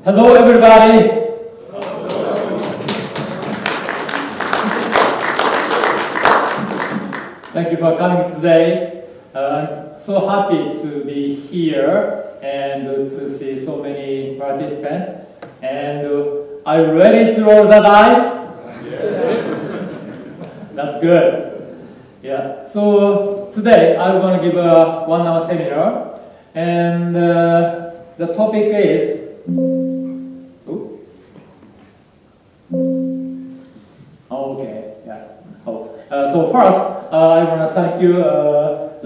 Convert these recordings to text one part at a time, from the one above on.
Hello, everybody. Thank you for coming today. I'm so happy to be here and to see so many participants. And are you ready to roll the dice? Yes. That's good. Yeah. So today I'm going to give a 1-hour seminar. And the topic is, okay, yeah. So first, I want to thank you,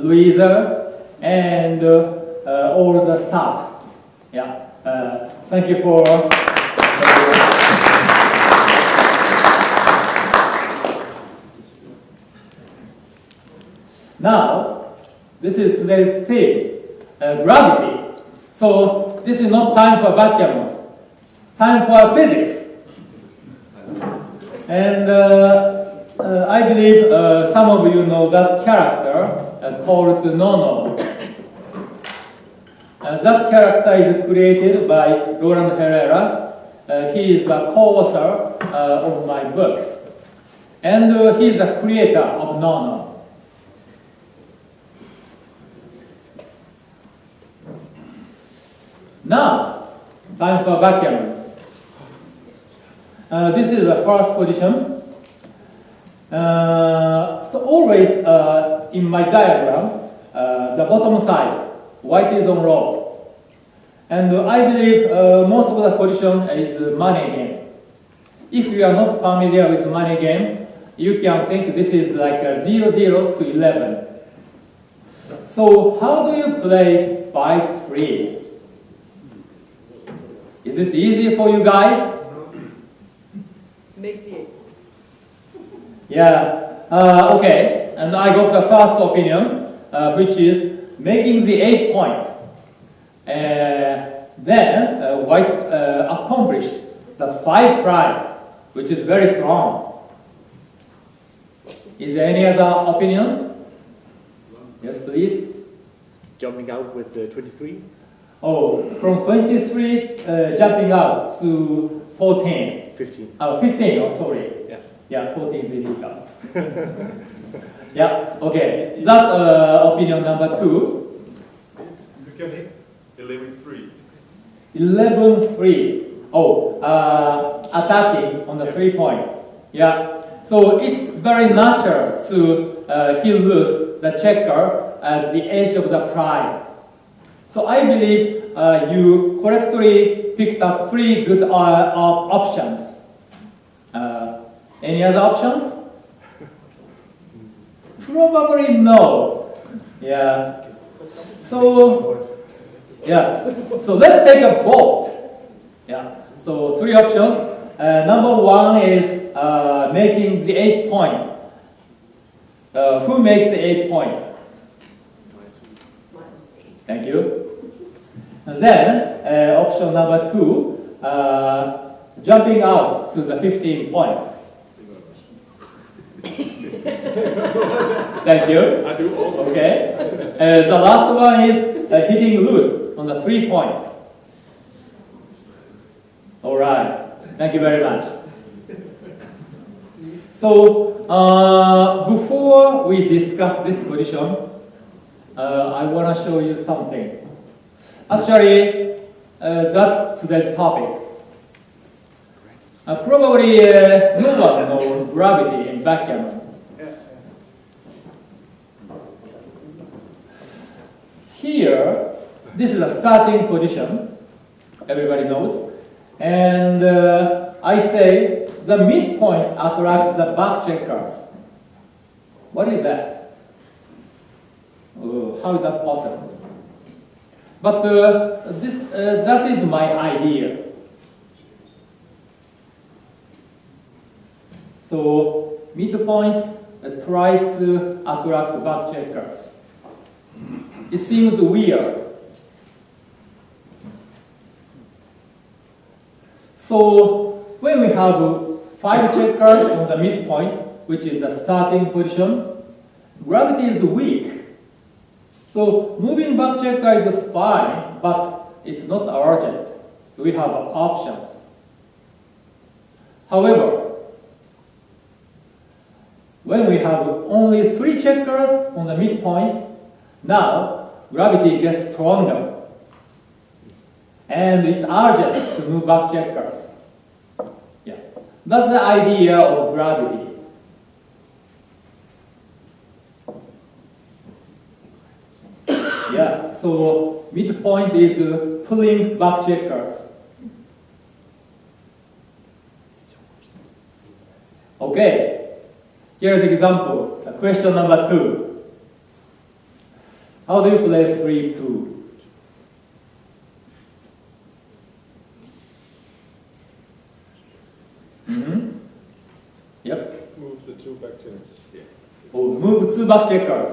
Louisa, and all the staff. Yeah, thank you for. Now, this is today's theme, gravity. So this is not time for vacuum, time for physics. And I believe some of you know that character called Nono. That character is created by Roland Herrera. He is a co-author of my books. And he is the creator of Nono. Now, time for vacuum. This is the first position. So always in my diagram, the bottom side, white is on row. And I believe most of the position is money game. If you are not familiar with money game, you can think this is like a 0, 0 to 11. So how do you play 5, 3? Is this easy for you guys? Make the 8. Yeah, okay. And I got the first opinion, which is making the 8 point. Then white accomplished the 5 prime, which is very strong. Is there any other opinions? Yes, please. Jumping out with the 23? Oh, from 23 jumping out to 14. 15. 15, oh sorry. Yeah. Yeah, 14 is illegal. Yeah, okay. That's opinion number 2. You can hit 11-3. 11-3. Oh, attacking on the 3 point. Yeah. So it's very natural to he lose the checker at the edge of the prime. So I believe you correctly picked up 3 good options. Any other options? Probably no. Yeah. So let's take a vote. Yeah. So 3 options. Number 1 is making the 8 point. Who makes the 8 point? Thank you. And then option number 2, jumping out to the 15 point. Thank you. I do all. Okay. The last one is hitting loose on the 3 point. All right. Thank you very much. So before we discuss this position, I want to show you something. Actually, that's today's topic. Probably no one knows gravity in vacuum. Here, this is a starting position, everybody knows. And I say the midpoint attracts the back checkers. What is that? How is that possible? But that is my idea. So midpoint try to attract back checkers. It seems weird. So when we have 5 checkers on the midpoint, which is the starting position, gravity is weak. So moving back checker is fine, but it's not urgent. We have options. However, when we have only 3 checkers on the midpoint, now gravity gets stronger. And it's urgent to move back checkers. Yeah. That's the idea of gravity. Yeah. so midpoint is pulling back checkers. Okay, here's the example. Question number 2. How do you play 3-2? Yep. Move the 2 back checkers. Yeah. Oh, move 2 back checkers.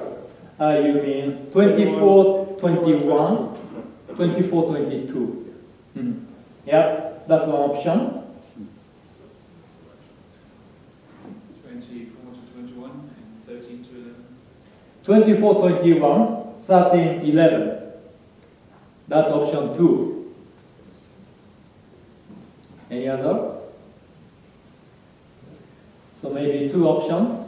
You mean 24-21, 24-22. Yep, that's one option. 24-21 and 13-11. 24-21, 13-11. That's option 2. Any other? So maybe 2 options.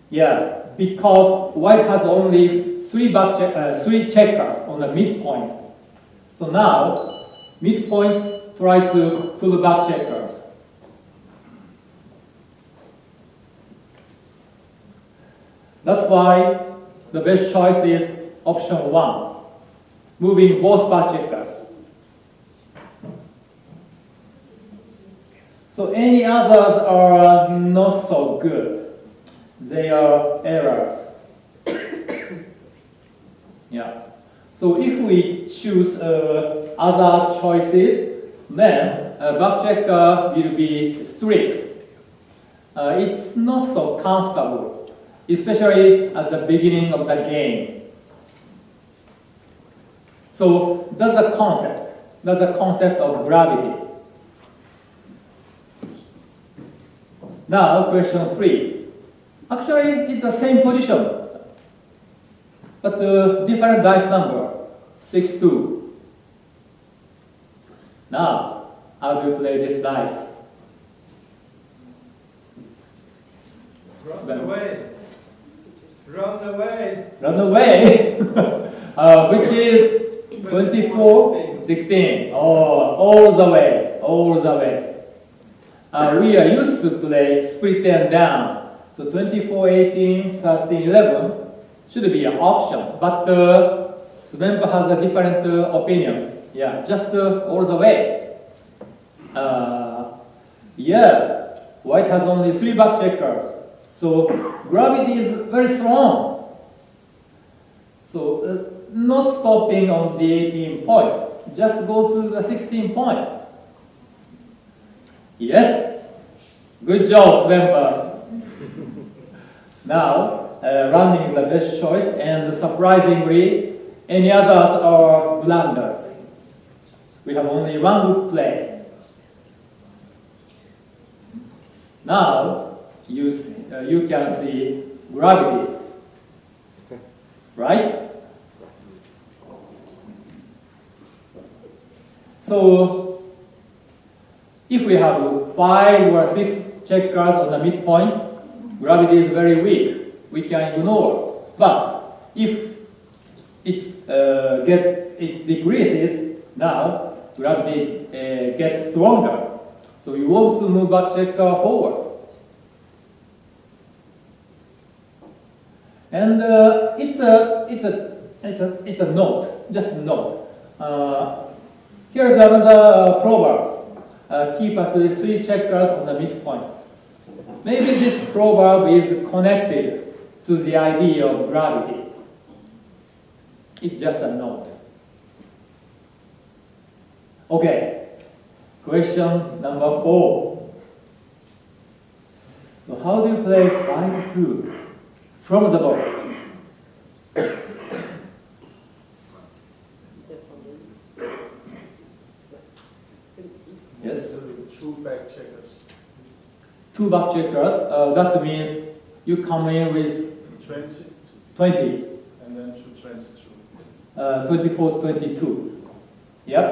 Yeah, because white has only 3 checkers on the midpoint. So now, midpoint tries to pull back checkers. That's why the best choice is option 1, moving both back checkers. So any others are not so good. They are errors. Yeah. So if we choose other choices, then back checker will be strict. It's not so comfortable, especially at the beginning of the game. So that's the concept. That's the concept of gravity. Now, question 3. Actually, it's the same position, but different dice number, 6-2. Now, how do you play this dice? Run away. Run away. Run away, which is 24-16. Oh, all the way, all the way. We are used to play split and down. So 24-18, 13-11 should be an option. But member has a different opinion. Yeah, just all the way. Yeah, white has only 3 back checkers. So gravity is very strong. So not stopping on the 18 point. Just go to the 16 point. Yes, good job, member. Now, running is the best choice, and surprisingly, any others are blunders. We have only one good play. Now, you can see gravities, right? So, if we have 5 or 6 checkers on the midpoint, gravity is very weak. We can ignore. But if it decreases, now gravity gets stronger. So you want to move back checker forward. And it's a note, just a note. Here's another proverb. Keep at least 3 checkers on the midpoint. Maybe this proverb is connected to the idea of gravity. It's just a note. Okay, question number 4. So how do you play 5-2 from the board? Yes? 2 back checkers. 2 back checkers, that means you come in with 20. And then 22. 24-22. Yep.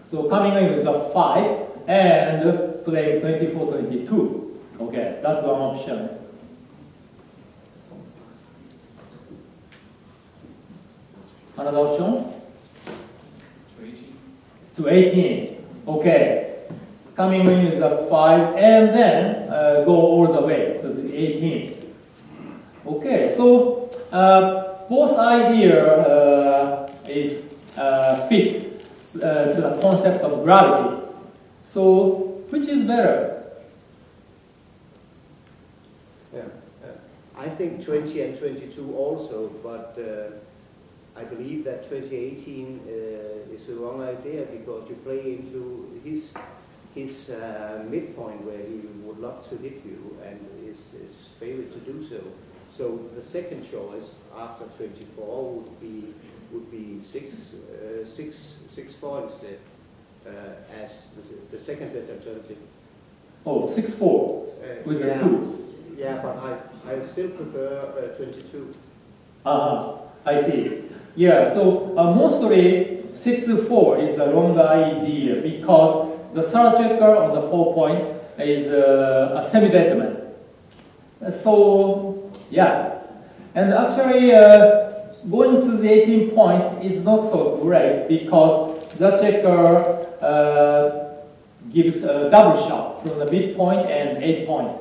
So coming in with a 5 and playing 24-22. Okay, that's one option. Another option? To 18. Okay. Coming in with a 5 and then go all the way to the 18. Both idea is fit to the concept of gravity. So, which is better? I think 20 and 22 also, but I believe that 2018 is the wrong idea because you play into his midpoint where he would love to hit you and is favored to do so. So the second choice after 24 would be 6-4 instead as the second best alternative. Oh, 6-4 with yeah. a 2. Yeah, but I still prefer 22. I see. Yeah, so mostly 6-4 is the wrong idea because the third checker on the 4 point is a semi-deadman. So, yeah. And actually, going to the 18 point is not so great because the checker gives a double shot from the midpoint and 8 point.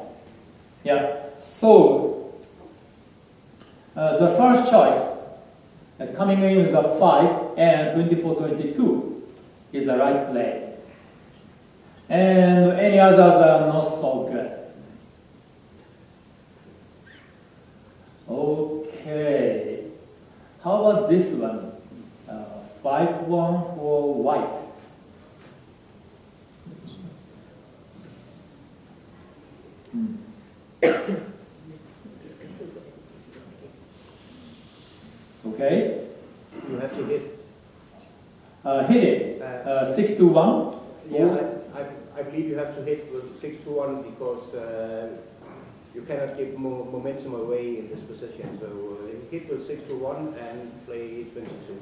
Yeah. So, the first choice, coming in with a 5 and 24-22 is the right play. And any others are not so good. Okay. How about this one? 5-1 for white. Okay. You have to hit. Hit it. 6-1. Yeah, I believe you have to hit with 6-1 because you cannot give momentum away in this position. So hit with 6-1 and play 22.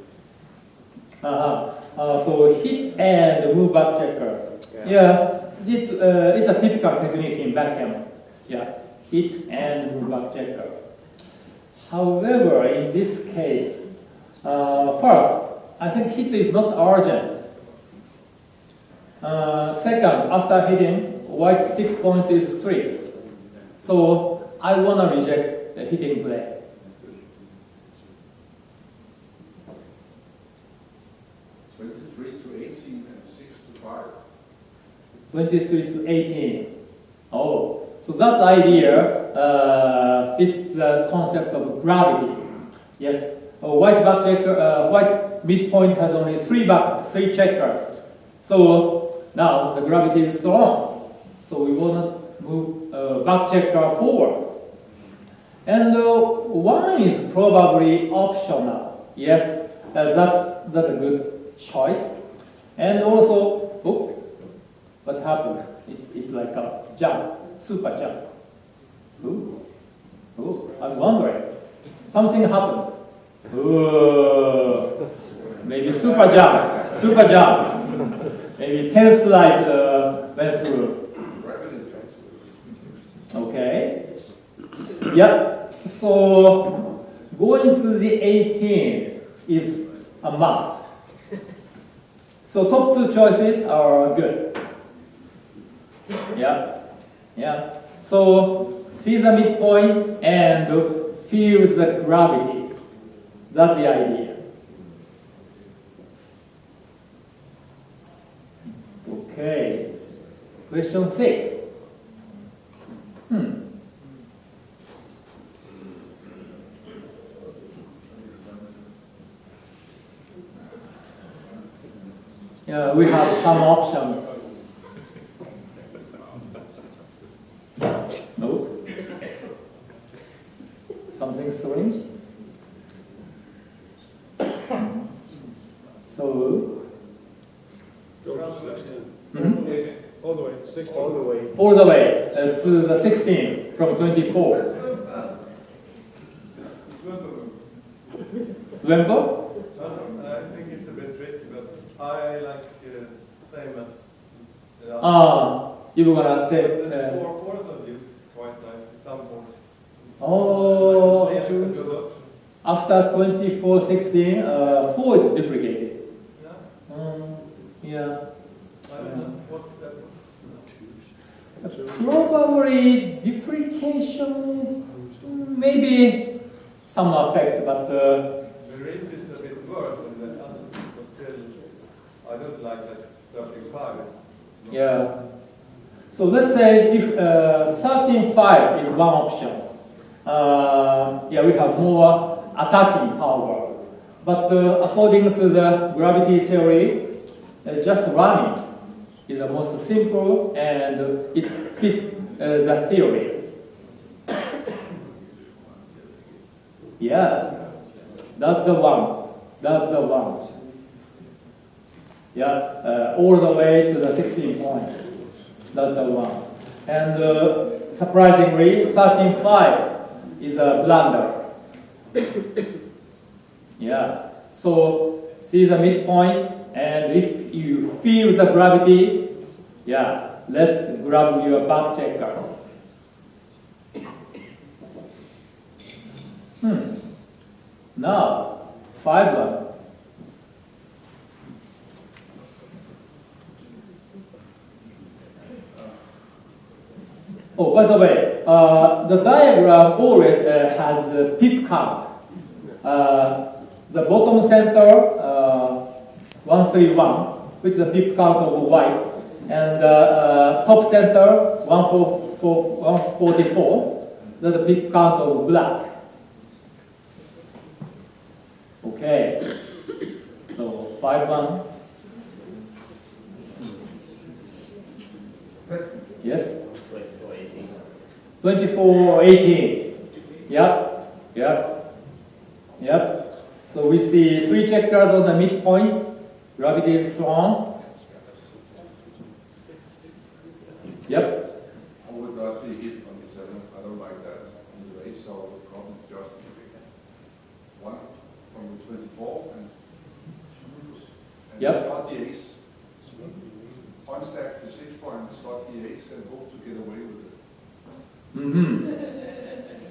So hit and move back checkers. Yeah, it's a typical technique in backgammon. Yeah, hit and move back checker. However, in this case, first, I think hit is not urgent. Second, after hitting, white 6 point is streak. So I want to reject the hitting play. and 6-5. 23-18. Oh, so that idea fits the concept of gravity. Yes, white back checker, white midpoint has only 3 checkers. So now the gravity is strong. So we want to move back checker forward. And 1 is probably optional. Yes, that's a good choice. And also, oh, what happened? It's like a jump, super jump. Ooh, I'm wondering. Something happened. Ooh, maybe super jump. Maybe 10 slides went through. Okay. Yeah. So going to the 18 is a must. So top 2 choices are good. Yeah. So see the midpoint and feel the gravity. That's the idea. Okay. Question 6. Yeah, we have some options. No? Something strange? So? Go to 16. All the way, 16. All the way. All the way to the 16 from 24. Swimbo? I think it's a bit tricky, but I like same as. You were gonna say. Fours of you quite nice. Some fours. Oh, Seems a good option. after 24-16, 4 is deprecated. Yeah. Yeah. I don't know. What's that? Probably deprecation is maybe some effect, but The race is a bit worse than the others, but still, I don't like that 35. It's not- yeah. So let's say if 13.5 is one option. Yeah, we have more attacking power. But according to the gravity theory, just running is the most simple and it fits the theory. Yeah, that's the one. That's the one. Yeah, all the way to the 16 point. That's the one. And surprisingly, 13.5 is a blunder. Yeah. So see the midpoint, and if you feel the gravity, yeah, let's grab your back checkers. Now, 5-1. Oh, by the way, the diagram always has the pip count. The bottom center, 131, which is the pip count of white, and top center, 144, that's the pip count of black. Okay, so 5-1. Yes? 24-18. Yep, yep, yep. So we see 3 checkers on the midpoint. Gravity is strong. Yep. I would not be hit on the 7. I don't like that on the race, so I would probably just one from the 24 and Yep. slot the ace. Unstack the 6 point, slot the ace, and hope to get away with it.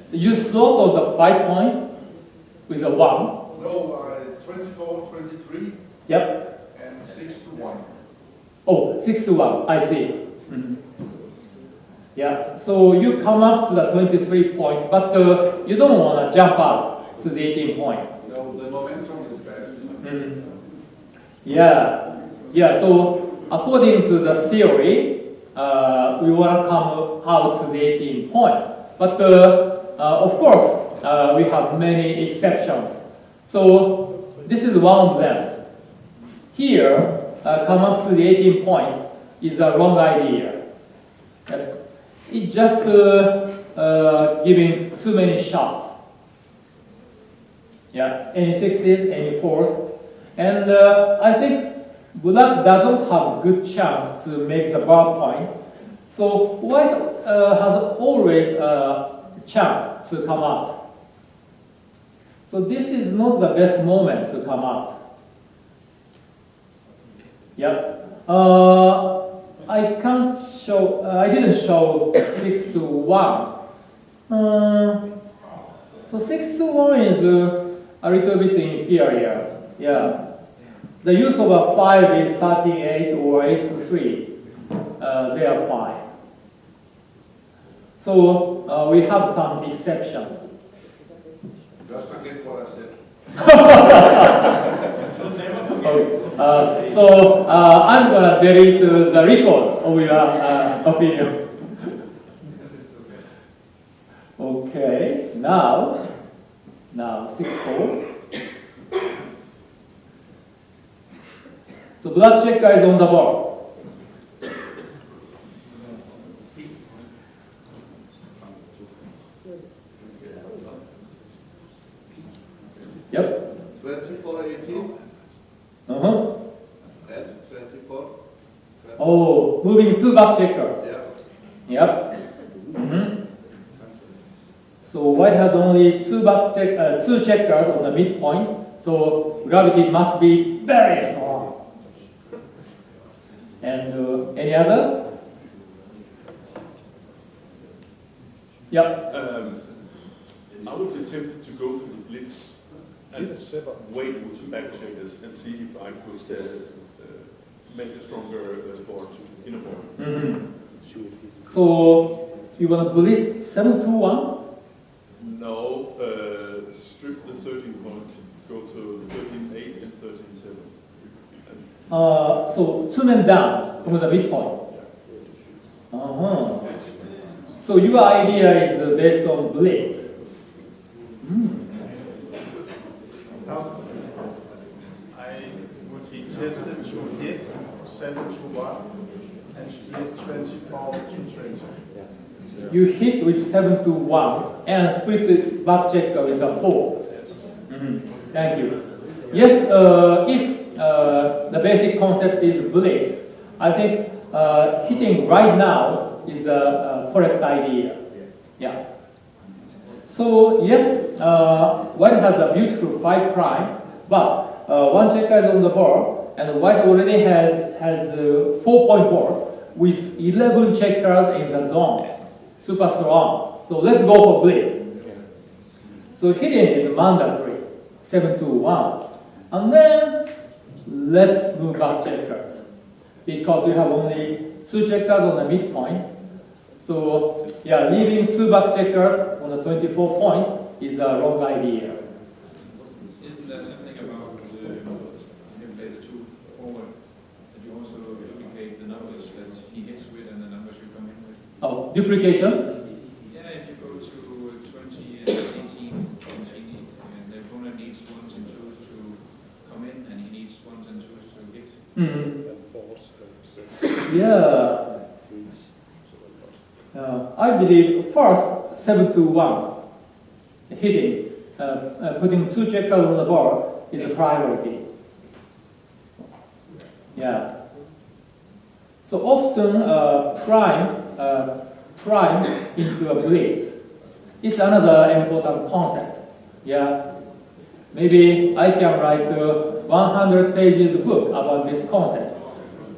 So you slot on the 5 point with a 1. No, 24, 23, Yep. and 6 to 1. Oh, 6-1, I see. Yeah, so you come up to the 23 point, but you don't want to jump out to the 18 point. No, the momentum is bad. Yeah, yeah, so according to the theory, we want to come out to the 18 point. But of course, we have many exceptions. So this is one of them. Here, come up to the 18 point is a wrong idea. It's just giving too many shots. Yeah, any 6s, any 4s. And I think black doesn't have good chance to make the bar point. So white has always a chance to come out. So this is not the best moment to come out. Yep. I can't show, I didn't show 6-1. So 6-1 is a little bit inferior. Yeah. The use of a 5 is 38 or 8-3. They are fine. So we have some exceptions. Just forget what I said. So I'm gonna delete the records of your opinion. Okay, now 6-4. So black checker is on the board. Yep. 24-18 Uh-huh. and 24. Oh, moving 2 back checkers. Yeah. Yep. So white has only 2 checkers on the midpoint. So gravity must be very strong. And any others? Yep. I would be tempted to go for the blitz and wait with the back checkers and see if I could make a stronger board to inner board. So you want to blitz 7-1? No, So 2 men down from the midpoint. So your idea is based on blitz. I would be tempted to hit 7 to 1 and split 24 to 20. You hit with 7 to 1 and split the back checker with a 4. Thank you. Yes, if the basic concept is blitz, I think hitting right now is a correct idea. Yeah. So yes, white has a beautiful 5 prime, but one checker is on the board, and white already has a 4-point board with 11 checkers in the zone. Super strong. So let's go for blitz. So hitting is mandatory, 7 to 1. And then let's move back checkers, because we have only 2 checkers on the midpoint. So yeah, leaving 2 back checkers on the 24 point is a wrong idea. Isn't there something about you can play the 2 forward, that you also duplicate the numbers that he hits with and the numbers you come in with? Oh, duplication? Yeah, if you go to 20 and 18, and the opponent needs 1s and 2s to come in, and he needs 1s and 2s to hit. Yeah. I believe first 7 to 1 hitting, putting 2 checkers on the board is a priority. Yeah. So often prime into a blitz. It's another important concept. Yeah. Maybe I can write a 100 pages book about this concept,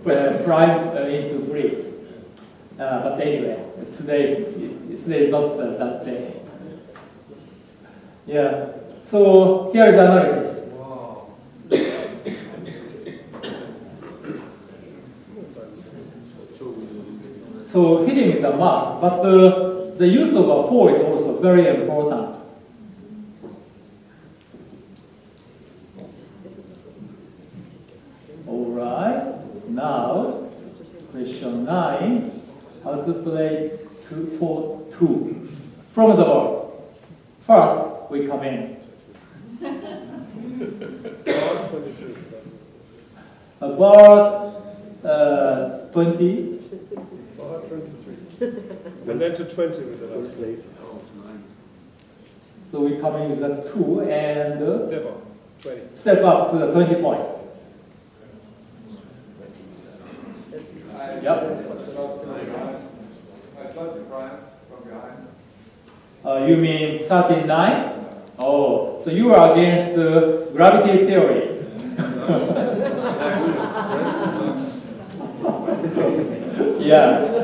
prime into blitz. But anyway, today is not that day. Yeah. So here is the analysis. Wow. So hitting is a must, but the use of a 4 is also very important. All right. Now, question 9. How to play 2-4-2 from the board. First, we come in. About 20. And then to 20 with the last play. So we come in with a 2 and Step up, 20. step up to the 20 point. Yep. I thought the prime from behind. You mean 39? Oh, so you are against gravity theory.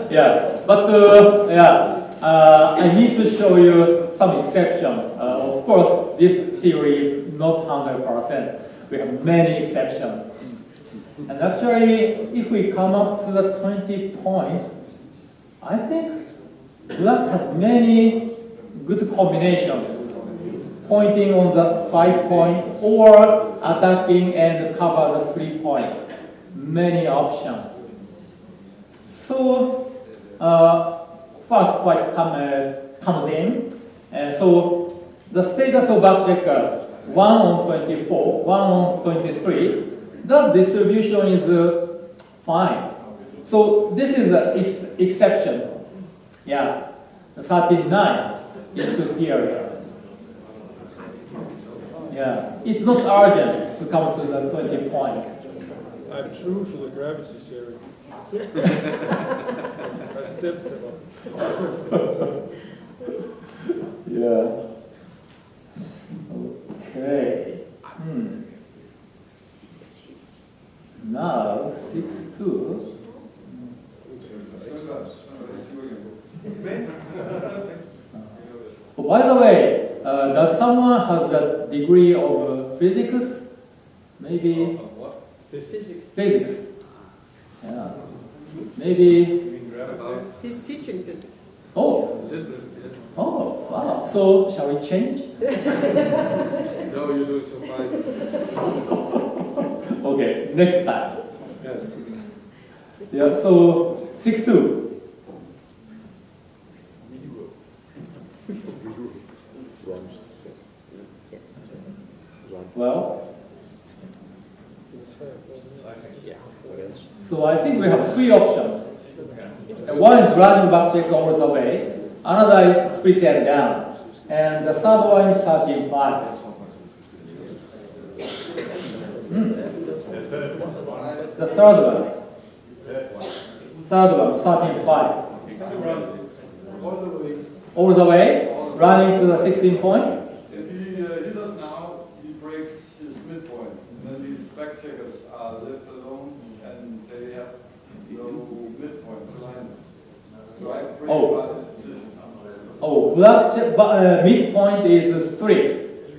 Yeah. But I need to show you some exceptions. Of course, this theory is not 100%. We have many exceptions. And actually, if we come up to the 20 point, I think black has many good combinations. Pointing on the 5 point or attacking and cover the 3 point. Many options. So, first white comes in. So, the status of back checkers, 1 on 24, 1 on 23, that distribution is fine. So, this is the exception. Yeah, the 39 is superior. Yeah, it's not urgent to come to the 20 point. I'm true to the gravity theory. I still step up. Yeah. Okay. Now 6-2. Oh, by the way, does someone has that degree of physics? Maybe physics. Yeah. Maybe. He's teaching physics. Oh. Oh, wow. So shall we change? No, you do it so fine. Okay, next time. Yes. Yeah, so 6-2. Well, so I think we have three options. One is running back check all the way, another is split that down, and the third one is 13-5. The third one, 13-5. All the way, running to the 16 point. If he does now, he breaks his midpoint, and then these back checkers are left alone, and they have no midpoint behind them. So I break Oh. by this position. Oh, black check, midpoint is strict.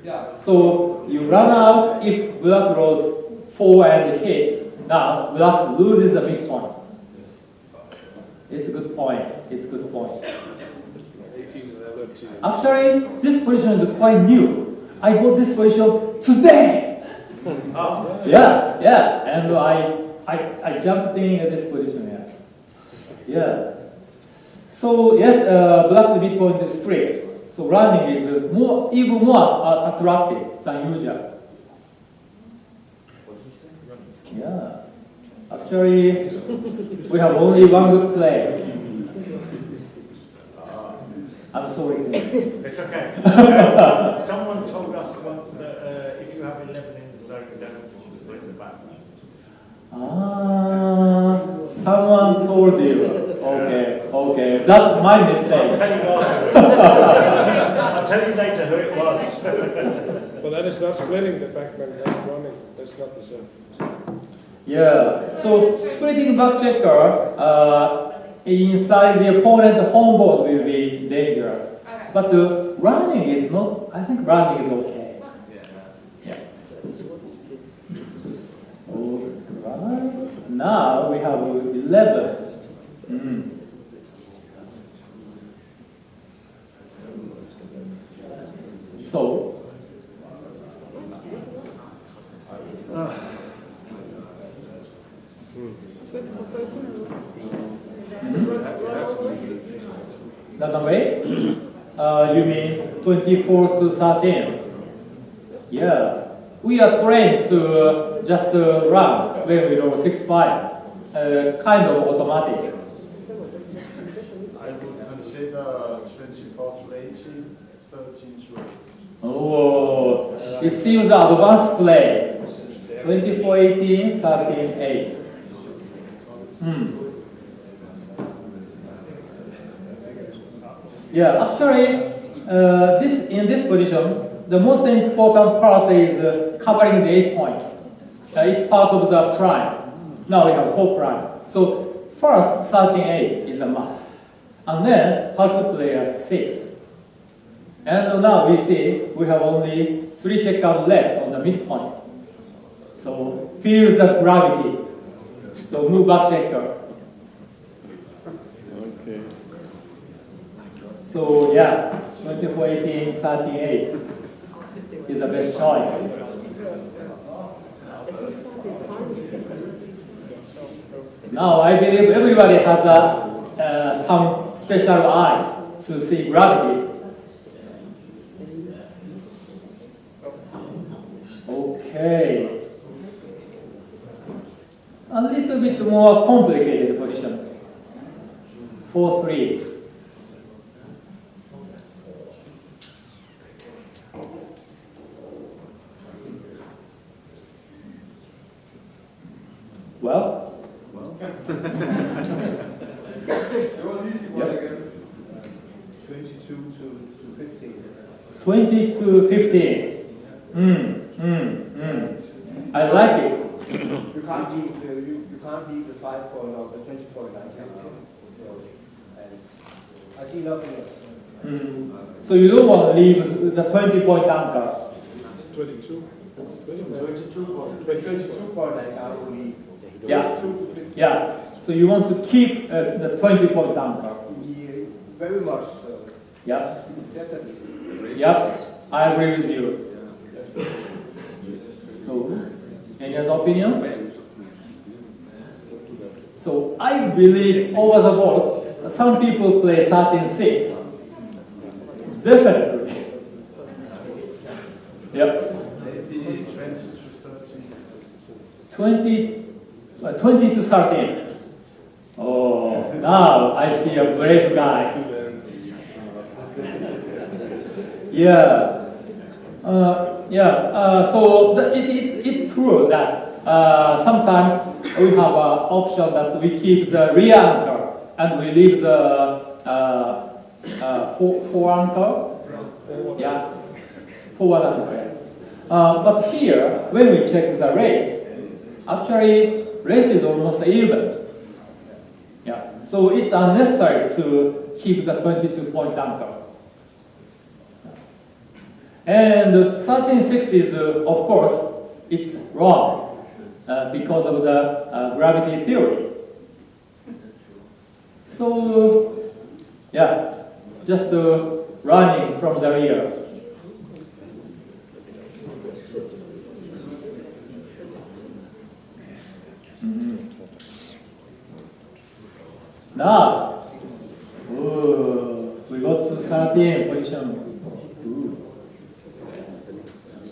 Yeah. So you run out if black rolls 4 and hit. Now black loses the midpoint. It's a good point. It's a good point. Actually, this position is quite new. I bought this position today. Yeah, and I jumped in at this position. Yeah. So yes, black's midpoint is strict. So running is even more attractive than usual. Yeah. Actually, we have only one good play. I'm sorry. It's okay. Someone told us once that if you have 11 in the circle, then you should split the back. Someone told you. Okay. That's my mistake. I'll tell you later who it was. But that is not splitting the backman, that's running. That's not the same. Yeah. So splitting back checker inside the opponent home board will be dangerous. But running is not. I think running is okay. Yeah. Alright. Now we have 11. So. That way? You mean 24 to 13? Yeah. We are trained to just run when we roll 6-5. Kind of automatic. I would consider 24 to 18, 13 to 8. Oh, it seems the advanced play. 24-18, 13-8. Yeah, actually, in this position, the most important part is covering the 8 point. It's part of the prime. Now we have 4 prime. So first, 13-8 is a must. And then, how to play a 6. And now we see we have only 3 checkers left on the midpoint. So feel the gravity. So move back checker. Okay. So yeah, 24-18, 13-8 is the best choice. Now I believe everybody has some special eye to see gravity. Okay. A little bit more complicated position. 4-3. Well? So easy one again. 22 to 15. 20 to 15. I like it. You can't beat the 5 point or the 20 point like that. And I see nothing else. So you don't want to leave the 20-point anchor. 22. 22 point like I will leave. Yeah. 22 to 15. Yeah. So you want to keep the 20-point anchor. Yeah, very much so. Yeah. Definitely. Yep. I agree with you. So, any other opinion? believe over the board, some people play 13-6. Definitely. Yep. Maybe 20 to 30. 20 to 13. Oh, now I see a brave guy. Yeah. So it's true that sometimes we have an option that we keep the rear anchor and we leave the fore anchor. Yeah, forward anchor. But here, when we check the race, actually race is almost even. Yeah. So it's unnecessary to keep the 22-point anchor. And 13-6 is, of course, it's wrong because of the gravity theory. So, yeah, just running from the rear. Now, we got to 13 position.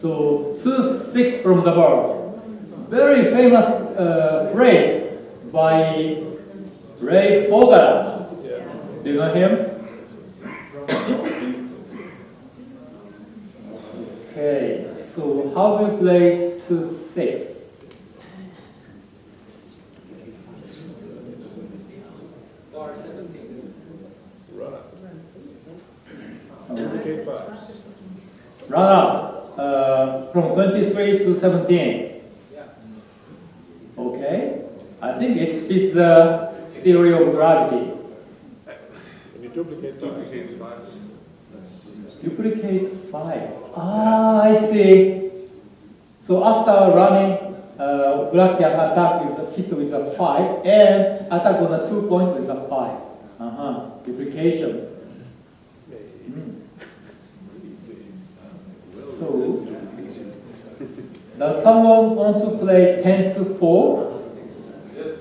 So 2-6 from the board. Very famous phrase by Ray Fogler. Do you know him? Okay, so how do you play 2-6? Run up from 23 to 17. Okay, I think it fits the theory of gravity. Can you duplicate 5? Duplicate 5. Ah, I see. So after running, black can attack with a hit with a 5 and attack on a 2-point with a 5. Duplication. So, does someone want to play 10-4? Yes.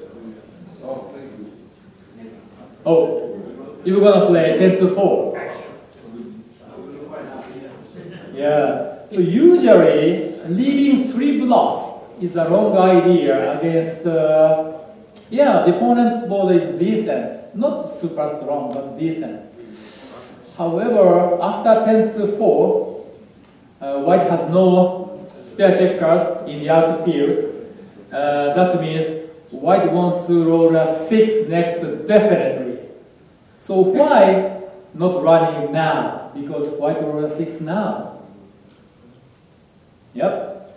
Oh, you're gonna play 10-4. Yeah. So usually, leaving 3 blocks is a wrong idea against. The opponent board is decent, not super strong, but decent. However, after 10-4. White has no spare checkers in the outfield. That means white wants to roll a 6 next definitely. So why not running now? Because white roll a 6 now. Yep.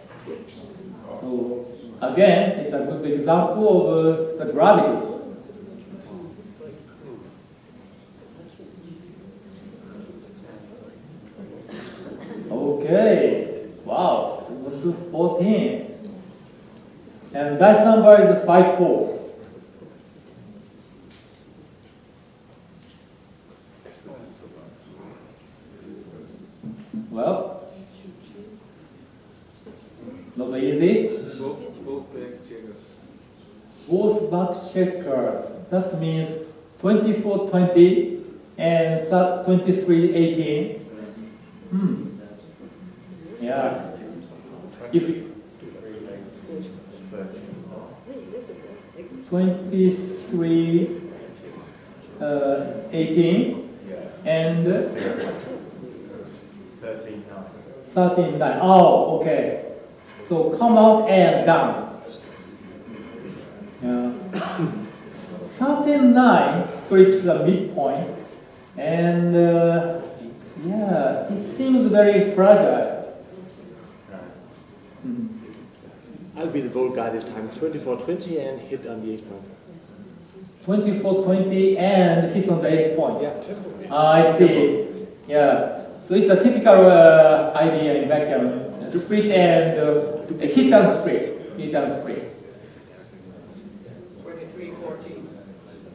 So again, it's a good example of the gravity. Okay, wow, we went to 14. And dice number is 5-4. Well, not easy. Both back checkers. Both back checkers. That means 24-20 and 23-18. Yeah. If 23, 18, and 13, 9. Oh, okay. So come out and down. Yeah. 13, 9 strips the midpoint, and it seems very fragile. I'll be the bold guy this time. 24-20 and hit on the ace point. 24-20 and hit on the ace point. Yeah. I see. Yeah. So it's a typical idea in vacuum. Split and hit and split. Hit and split.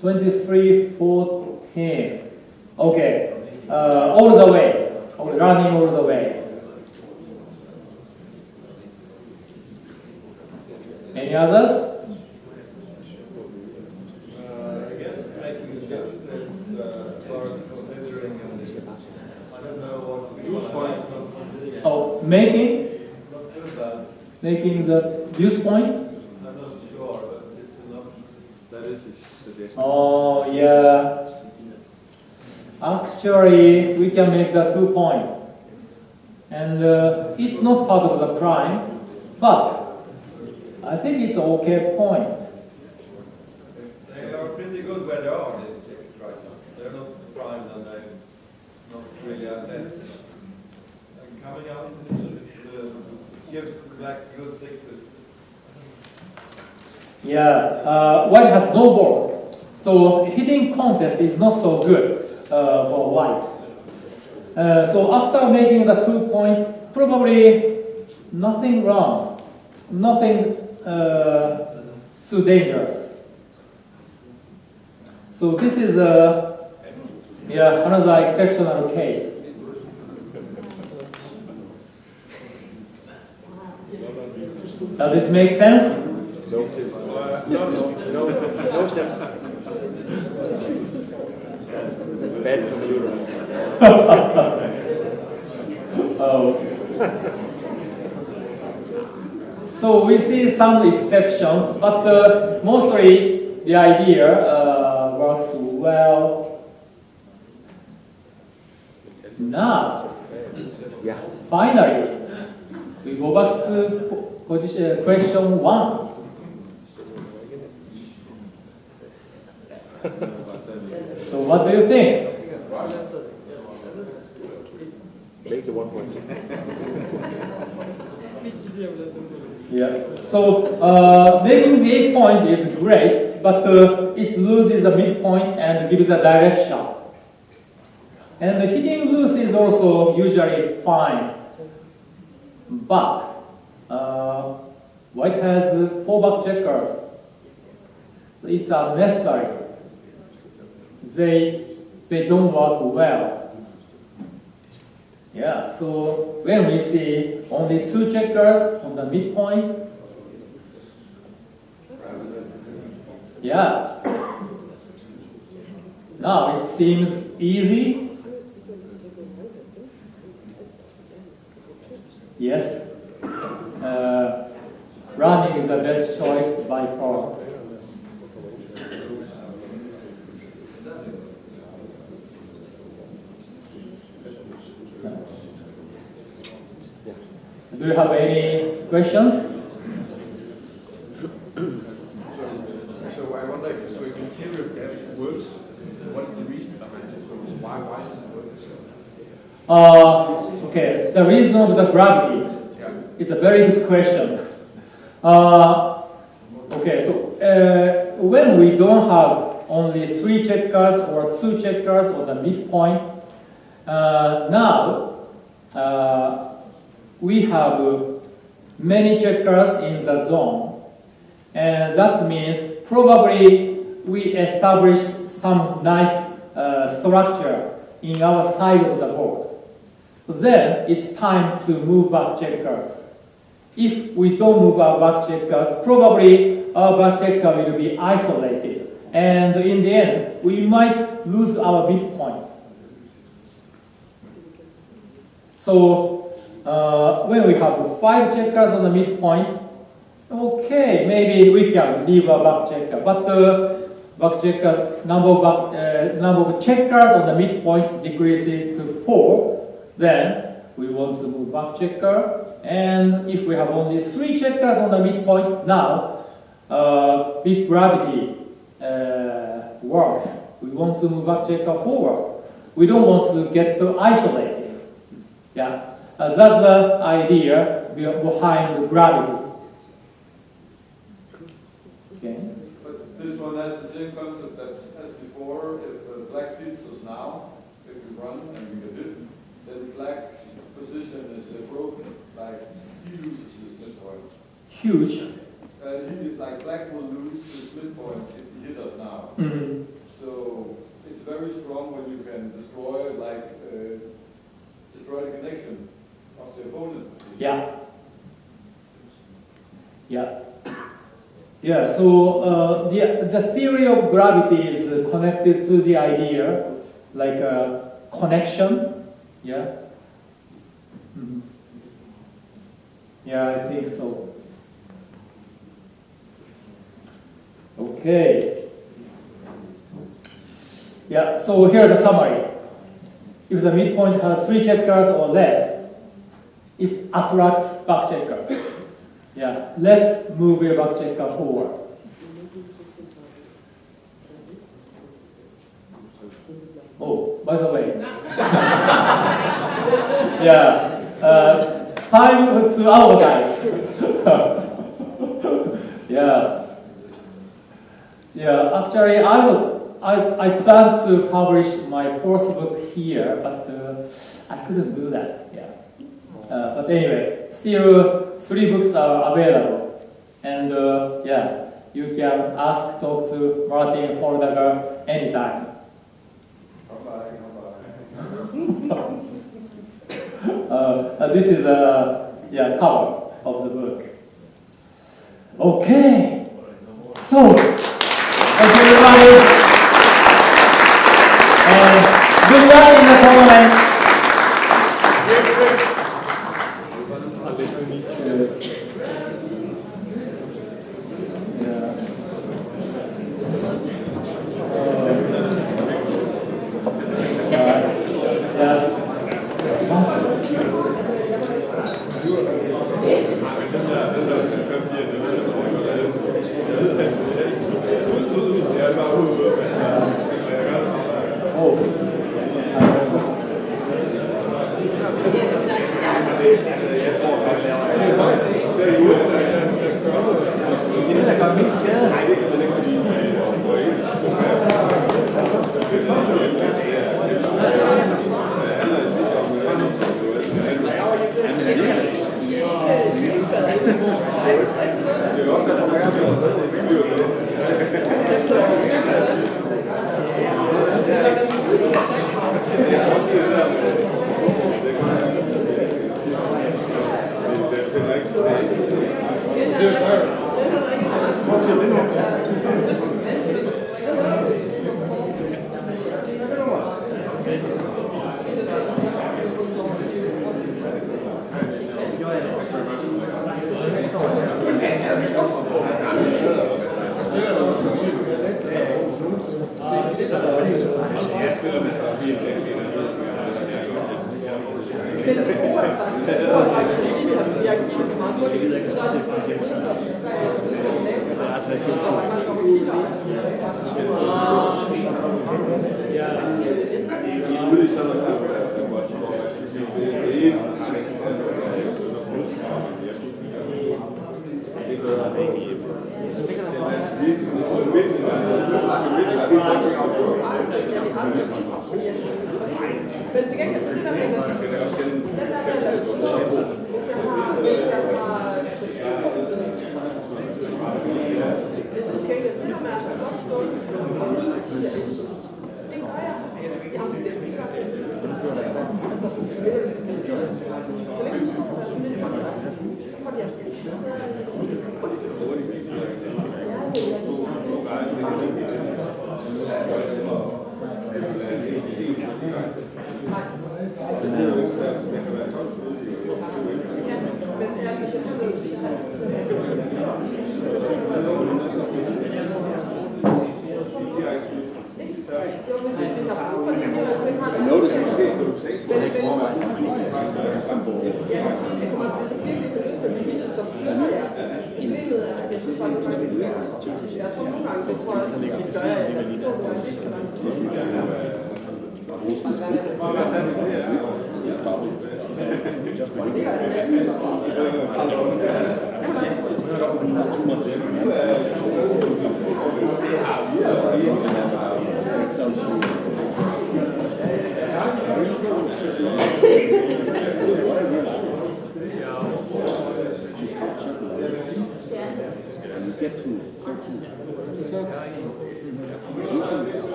23-14. Okay. All the way. Running all the way. Any others? making Not too bad. the use point. I'm not sure, but it's enough. That is a suggestion. Oh, yeah. Actually, we can make the 2 point. And it's not part of the prime, but I think it's an okay point. They are pretty good where they are, these chickens right now. They're not primed and they're not really attentive. And coming out gives black good sixes. Yeah, white has no board. So hitting contest is not so good for white. So after making the 2 point, probably nothing wrong, nothing too dangerous. So this is another exceptional case. Does this make sense? No sense. Bad computer. Oh. So we see some exceptions, but mostly the idea works well. Now, finally, we go back to question 1. So what do you think? Make the 1 point. Yeah. So making the 8 point is great, but it loses the midpoint and gives a direction. And the hitting loose is also usually fine. But white has 4 back checkers. So it's unnecessary. They don't work well. Yeah, so when we see only 2 checkers on the midpoint, yeah, now it seems easy. Yes, running is the best choice by far. Do you have any questions? So I wonder if so if interior depth works, what is the reason behind it? So why doesn't it work? Okay, the reason of the gravity. It's a very good question. Okay, so when we don't have only 3 checkers or 2 checkers on the midpoint, now we have many checkers in the zone, and that means probably we establish some nice structure in our side of the board. So then it's time to move back checkers. If we don't move our back checkers, probably our back checker will be isolated, and in the end we might lose our midpoint. So when we have 5 checkers on the midpoint, okay, maybe we can leave a back checker, but the back checker number of checkers on the midpoint decreases to 4. Then we want to move back checker, and if we have only 3 checkers on the midpoint, now big gravity works. We want to move back checker forward. We don't want to get too isolated. Yeah. That's the idea behind the gravity. Okay. But this one has the same concept as before. If black hits us now, if we run and we get hit, then black's position is broken. Like he loses his midpoint. Huge. Like black will lose his midpoint if he hit us now. Mm-hmm. So it's very strong when you can destroy the connection of the opponent. Yeah. Yeah. Yeah. So the theory of gravity is connected to the idea like a connection. Yeah. Mm-hmm. Yeah, I think so. Okay. Yeah, so here's the summary. If the midpoint has 3 checkers or less, it attracts back checkers. Yeah, let's move your back checker forward. Oh, by the way. Yeah, time to advertise. Yeah. Yeah, actually, I plan to publish my 4th book here, but I couldn't do that. Yeah. But anyway, still 3 books are available, and yeah, you can talk to Martin Holdager anytime. This is a cover of the book. Okay, so thank you everybody, and good luck in the tournament.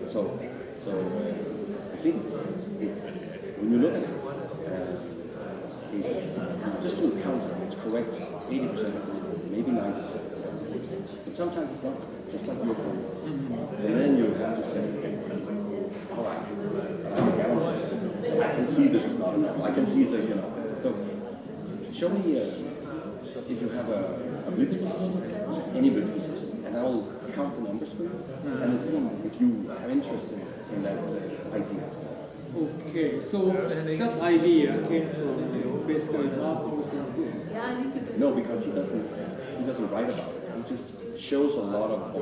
So I think it's when you look at it, it's just to counter, it's correct 80%, maybe 90%. But sometimes it's not, just like your phone. And then you have to say, all right, I can see this is not enough. I can see it's a, you know. So show me if you have a blitz position, any blitz position, and I will count the numbers for you, and see if you have interest in that idea. Okay, so that idea came from basically Marcos and who? No, because he doesn't write about it. He just shows a lot of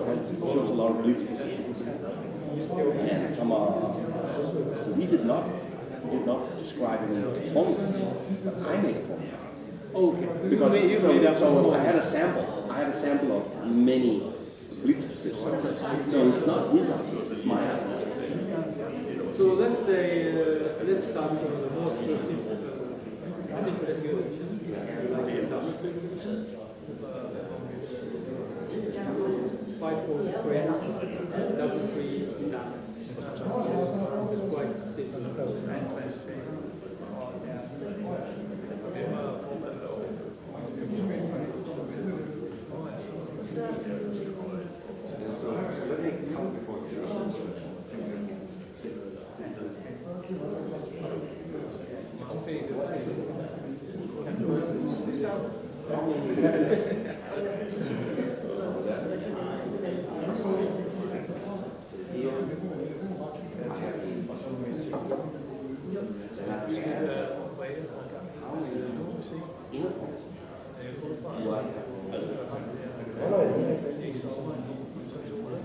blitz positions, and some are. So he did not describe it in a formula, but I made a formula. Okay, Because so I had a sample of many blitz positions. So it's not his idea, it's my idea. So let's say, let's start from the most simple situation. Five four square, double three dance. It's quite simple. So let me count before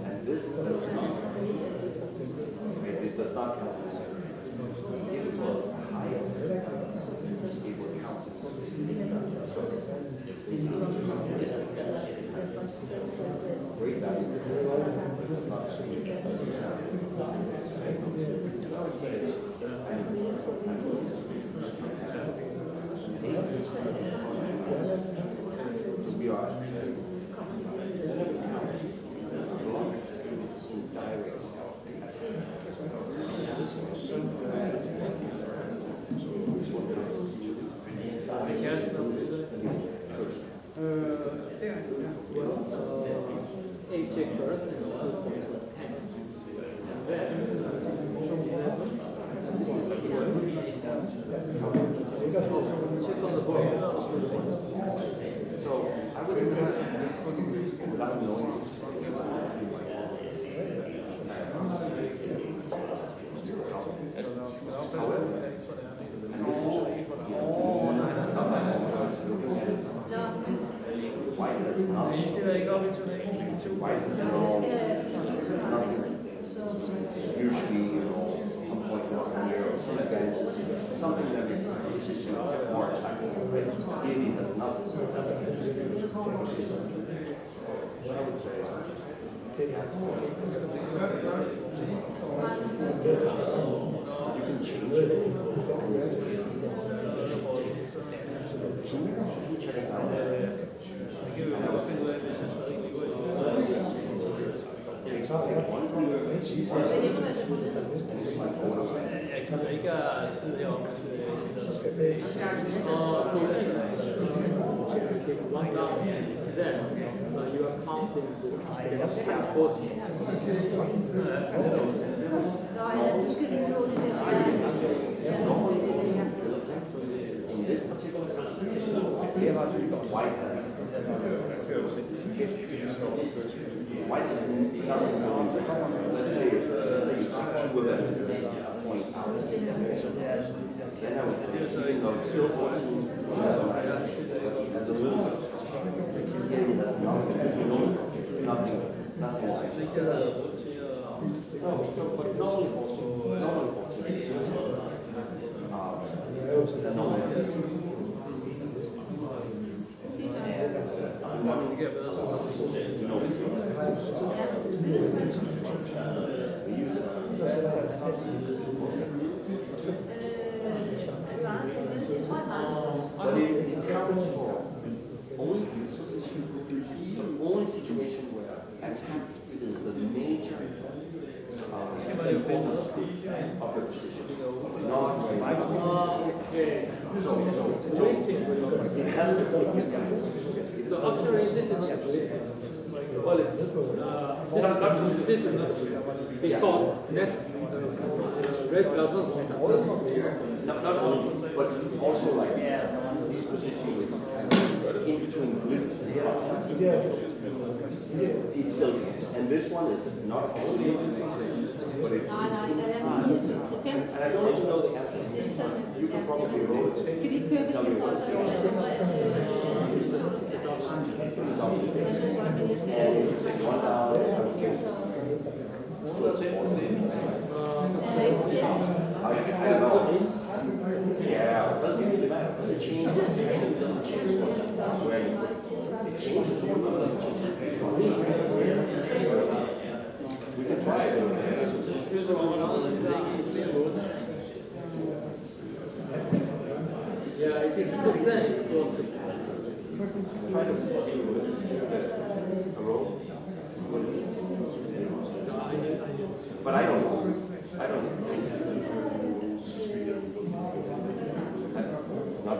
and this does not, it does not count. If it was higher, it would count. Great value. We are A check first and also points left. And then check on the board. so I would say without knowing usually, some points out here or some advances, something that makes the position more attractive. Right? Here he does not. What I would say, you can change it. Two checks down. Jeg kan ikke sidde heroppe og sige, one down, then you are counting both. In this particular position, white has white is nothing. Let's say you took two of them to make a point out. Then I would say, even though it's still 14, that's a little bit. Here he has nothing. Nothing else. No, but normally 14. Normally 14. But in terms for only position, the only situation where attack is the major importance of the position. Okay. So it has to be. So actually this is Well, it's this is not because next red doesn't want to not only, but also like these positions in between blitz and cuts. It still counts. And this one is not only but it and I don't even know the answer. You can probably roll it. Tell me what it's and one down. I don't know. Yeah, it doesn't really matter because it changes. Actually, it doesn't change much where you put it. It changes. We can try it. Yeah, it's explosive. Then explosive. Try to roll. But I don't know. I don't know. Not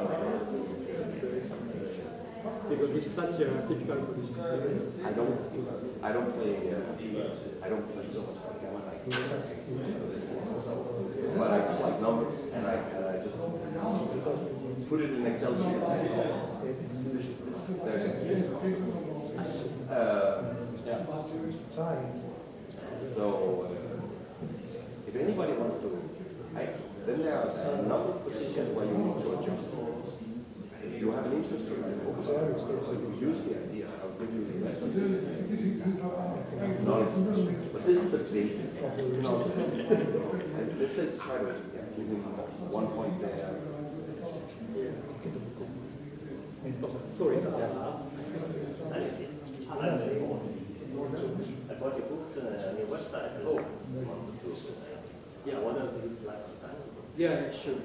because it's such a difficult position. I don't play so much backgammon. But I just like numbers, and I just put it in Excel sheet. There's yeah. So if anybody wants to, then there are a number of positions where you need to adjust. If you have an interest in it, so you use the idea. I'll give you the lesson. Knowledge. But this is the basic. You know, and let's say try to give him 1 point there. Sorry. I bought your books on your website. Oh. Yeah, one of you like to sign? Yeah, sure.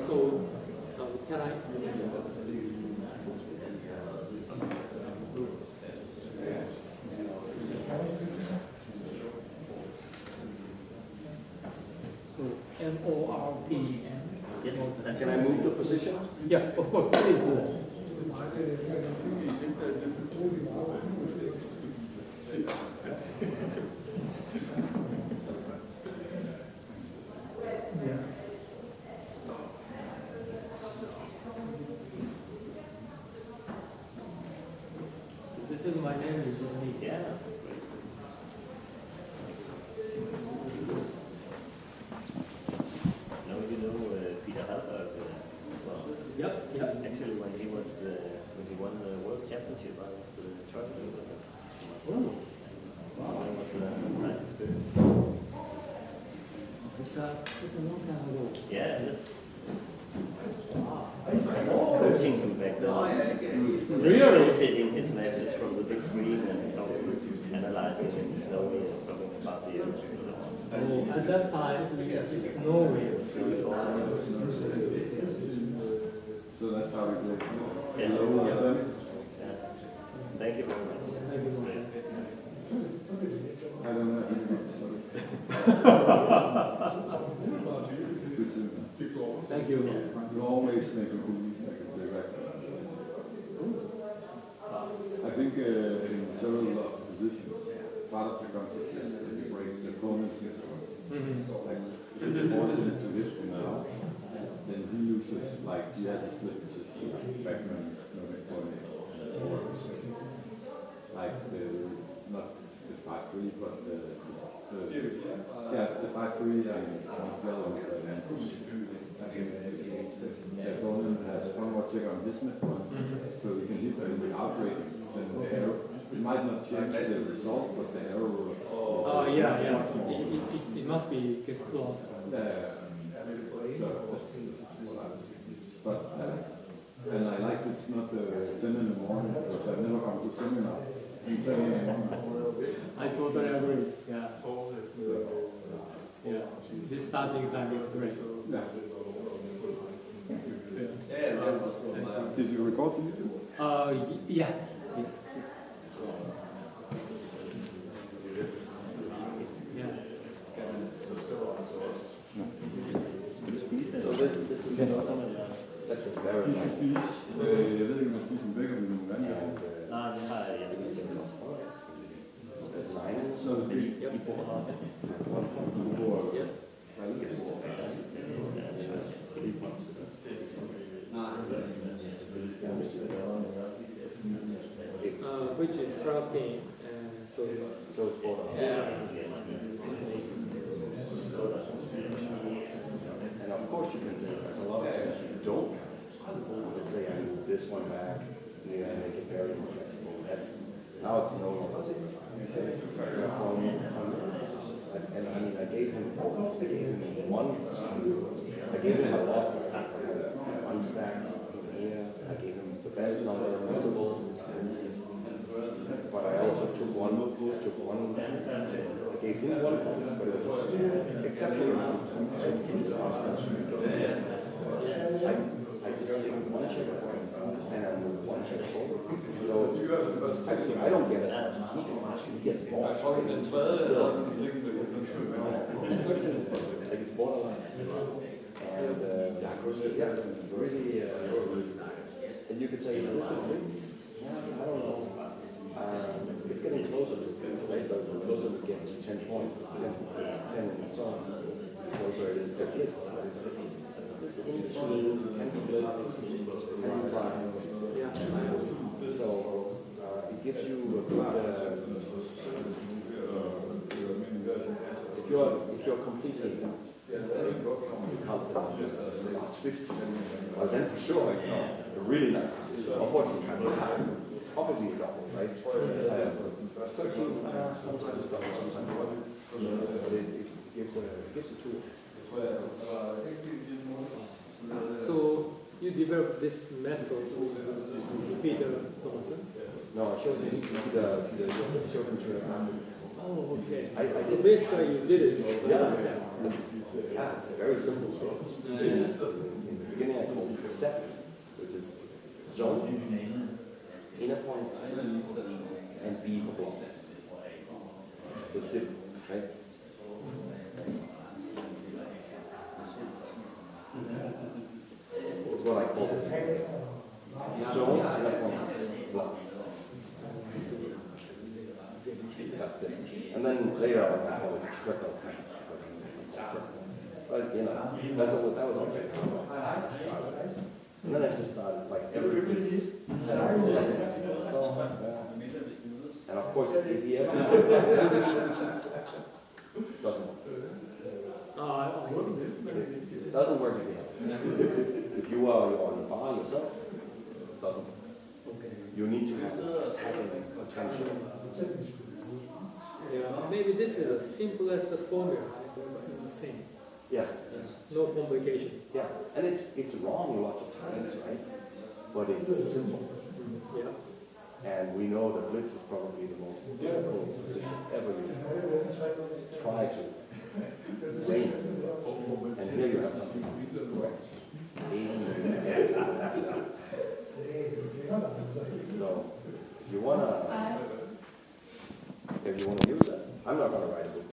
So, can I? So, M-O-R-P. Yes. Can I move the position? Yeah, of course. Please do. This is my name, you don't need. Yeah. You know Peter Halberg as well. Yep, yep. Actually, when he won the World Championship, I was traveling with him. Oh. Wow. It was a nice experience. It's a long time ago. Yeah, it is. Coaching him back then. Really? Rotating his matches from the big screen and analyzing him slowly and talking about the Oh, at that time, it's Norway. So that's how we play. Hello. Yeah. Thank you very much. Thank you. I don't know. Thank you. You always make a good director. I think in several positions, part of the concept is that you break the opponent's network. Like, if you force it to this one now, then he uses, like, he has a split position, like backman, nordic like the, not the 5-3, but the 5-3 and the opponent has one more check on this network, so you can hit them without rating, then the arrow, it might not change the result, but the arrow will. Oh, yeah. It must be get close. But and I like it's not 10 in the morning, because I've never come to seminar in 10 in the morning. I totally agree. Yeah. Yeah. This starting time is great. Yeah. Did you record the YouTube? Yeah. So this is that's a very nice. Jeg ved ikke, om man spiser en bacon med nogle vandre. Nej, det har jeg ikke. Which is roughly, so it's border. And of course you can say there's a lot of things you don't. Let's say I move this one back, maybe I make it very flexible. Now it's no longer. And I mean, I gave him one. I gave him a lot. Unstacked here. I gave him the best number possible. But I also took one. I gave him 1 point, but it was exceptionally good. I just take one check and I move one check forward. So actually, I don't get it. He gets more. Like it's borderline. And yeah, really, and you could say, is this a blitz? Yeah, I don't know. It's getting closer to blitz, right? The closer we get to 10 points, 10 and so on, the closer it is to blitz. This in between can be blitz, can be prime. So it gives you a good, if you're completely confident, it's 50. Well, then for sure, a really nice position. Or 14, probably a double, right? 13, sometimes double, sometimes one. But it gives a tool. So you developed this method with Peter Thompson? No, I showed him to Oh, okay. I So basically you did it. Yeah, it's a very simple thing. In the beginning I called it set, which is zone, inner point, and B for blocks. So simple, right? This is what I call it. Zone, inner points, blocks. That's it. And then later on I call it triple. But you know, that was okay. And then I just started like every week. And of course, if he ever doesn't work. It doesn't work if you have. If you are on the bar yourself, it doesn't work. You need to have tackling potential. Yeah, maybe this is the simplest formula in the same. Yeah. No complication. Yeah, and it's wrong lots of times, right? But it's simple. Yeah. And we know that blitz is probably the most difficult position ever. You try to win